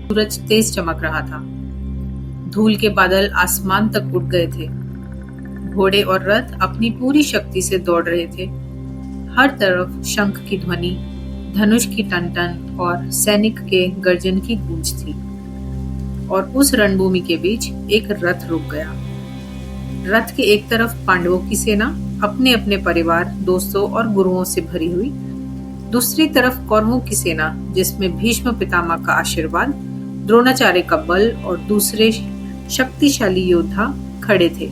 सूरज तेज चमक रहा था। धूल के बादल आसमान तक उठ गए थे। घोड़े और रथ अपनी पूरी शक्ति से दौड़ रहे थे। हर तरफ शंख की ध्वनि, धनुष की टनटन और सैनिक के गर्जन की गूंज थी। और उस रणभूमि के बीच एक रथ रुक गया। रथ के एक तरफ पांडवों की सेना अपने अपने परिवार, दोस्तों और गुरुओं से भरी हुई, दूसरी तरफ कौरवों की सेना जिसमें भीष्म पितामह का आशीर्वाद, द्रोणाचार्य का बल और दूसरे शक्तिशाली योद्धा खड़े थे।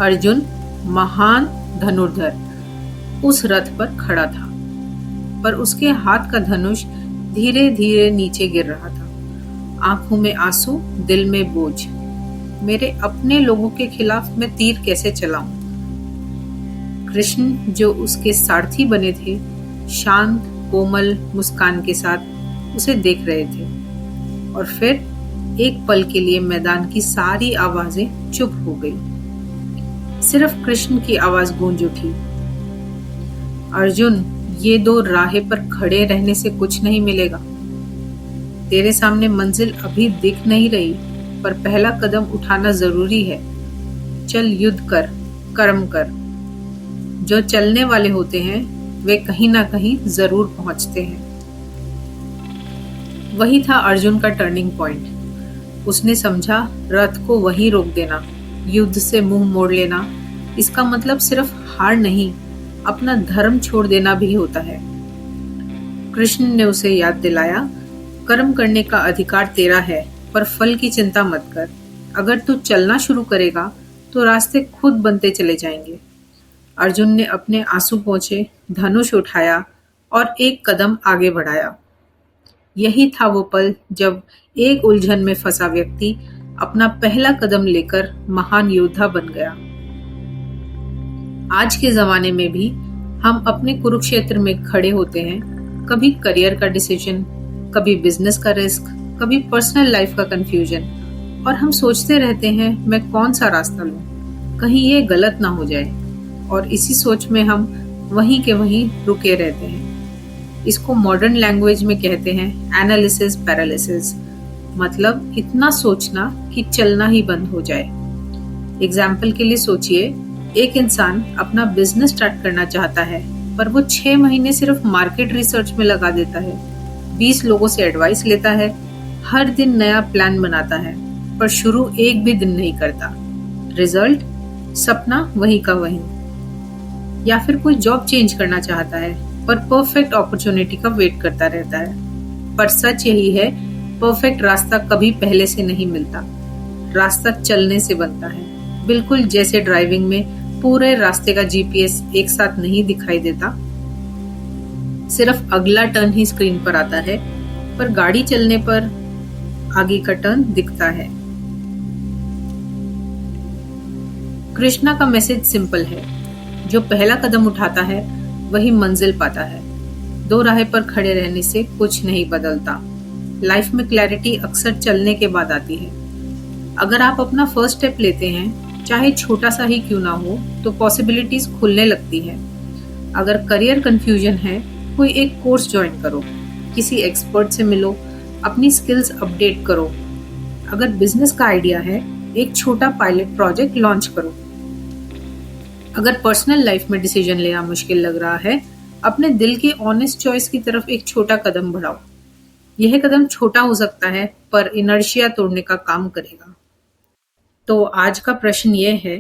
अर्जुन, महान धनुर्धर, उस रथ पर खड़ा था, पर उसके हाथ का धनुष धीरे धीरे नीचे गिर रहा था। आंखों में आंसू, दिल में बोझ। मेरे अपने लोगों के खिलाफ मैं तीर कैसे चलाऊं? कृष्ण, जो उसके सारथी बने थे, शांत कोमल मुस्कान के साथ उसे देख रहे थे। और फिर एक पल के लिए मैदान की सारी आवाजें चुप हो गई। सिर्फ कृष्ण की आवाज गूंज उठी। अर्जुन, ये दो राह पर खड़े रहने से कुछ नहीं मिलेगा। तेरे सामने मंजिल अभी दिख नहीं रही, पर पहला कदम उठाना जरूरी है। चल, युद्ध कर, कर्म कर। जो चलने वाले होते हैं वे कहीं ना कहीं जरूर पहुंचते हैं। वही था अर्जुन का टर्निंग पॉइंट। उसने समझा, रथ को वहीं रोक देना, युद्ध से मुंह मोड़ लेना, इसका मतलब सिर्फ हार नहीं, अपना धर्म छोड़ देना भी होता है। कृष्ण ने उसे याद दिलाया, कर्म करने का अधिकार तेरा है, पर फल की चिंता मत कर। अगर तू चलना शुरू करेगा तो रास्ते खुद बनते चले जाएंगे। अर्जुन ने अपने आंसू पोंछे, धनुष उठाया और एक कदम आगे बढ़ाया। यही था वो पल जब एक उलझन में फंसा व्यक्ति अपना पहला कदम लेकर महान योद्धा बन गया। आज के जमाने में भी हम अपने कुरुक्षेत्र में खड़े होते हैं। कभी करियर का डिसीजन, कभी बिजनेस का रिस्क, कभी पर्सनल लाइफ का कंफ्यूजन, और हम सोचते रहते हैं मैं कौन सा रास्ता लूं, कहीं ये गलत ना हो जाए। और इसी सोच में हम वहीं के वहीं रुके रहते हैं। इसको मॉडर्न लैंग्वेज में कहते हैं एनालिसिस पैरालिसिस, मतलब इतना सोचना कि चलना ही बंद हो जाए। एग्जाम्पल के लिए सोचिए, एक इंसान अपना बिजनेस स्टार्ट करना चाहता है, पर वो 6 महीने सिर्फ मार्केट रिसर्च में लगा देता है, 20 लोगों से एडवाइस लेता है, हर दिन नया प्लान बनाता है, पर शुरू एक भी दिन नहीं करता। रिजल्ट, सपना वही का वही। या फिर कोई जॉब चेंज करना चाहता है, पर परफेक्ट अपॉर्चुनिटी का वेट करता रहता है। पर सच यही है, परफेक्ट रास्ता कभी पहले से नहीं मिलता, रास्ता चलने से बनता है। बिल्कुल जैसे ड्राइविंग में पूरे रास्ते का जीपीएस एक साथ नहीं दिखाई देता, सिर्फ अगला टर्न ही स्क्रीन पर आता है, पर गाड़ी चलने पर आगे का टर्न दिखता है। कृष्णा का मैसेज सिंपल है, जो पहला कदम उठाता है वही मंजिल पाता है। दो राह पर खड़े रहने से कुछ नहीं बदलता। लाइफ में क्लैरिटी अक्सर चलने के बाद आती है। अगर आप अपना फर्स्ट स्टेप लेते हैं, चाहे छोटा सा ही क्यों ना हो, तो पॉसिबिलिटीज खुलने लगती है। अगर करियर कंफ्यूजन है, कोई एक कोर्स ज्वाइन करो, किसी एक्सपर्ट से मिलो, अपनी स्किल्स अपडेट करो। अगर बिजनेस का आइडिया है, एक छोटा पायलट प्रोजेक्ट लॉन्च करो। अगर पर्सनल लाइफ में डिसीजन लेना मुश्किल लग रहा है, अपने दिल की ऑनेस्ट चॉइस की तरफ एक छोटा कदम बढ़ाओ। यह कदम छोटा हो सकता है, पर इनर्शिया तोड़ने का काम करेगा। तो आज का प्रश्न यह है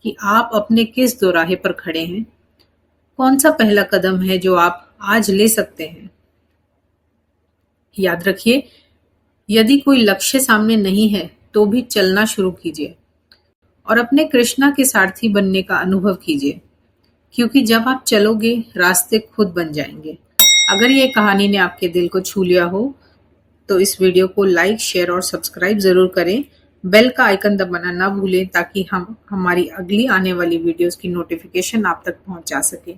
कि आप अपने किस दोराहे पर खड़े हैं? कौन सा पहला कदम है जो आप आज ले सकते हैं? याद रखिए, यदि कोई लक्ष्य सामने नहीं है तो भी चलना शुरू कीजिए और अपने कृष्णा के सारथी बनने का अनुभव कीजिए, क्योंकि जब आप चलोगे रास्ते खुद बन जाएंगे। अगर ये कहानी ने आपके दिल को छू लिया हो तो इस वीडियो को लाइक, शेयर और सब्सक्राइब जरूर करें। बेल का आइकन दबाना ना भूलें ताकि हम हमारी अगली आने वाली वीडियोस की नोटिफिकेशन आप तक पहुंचा सके।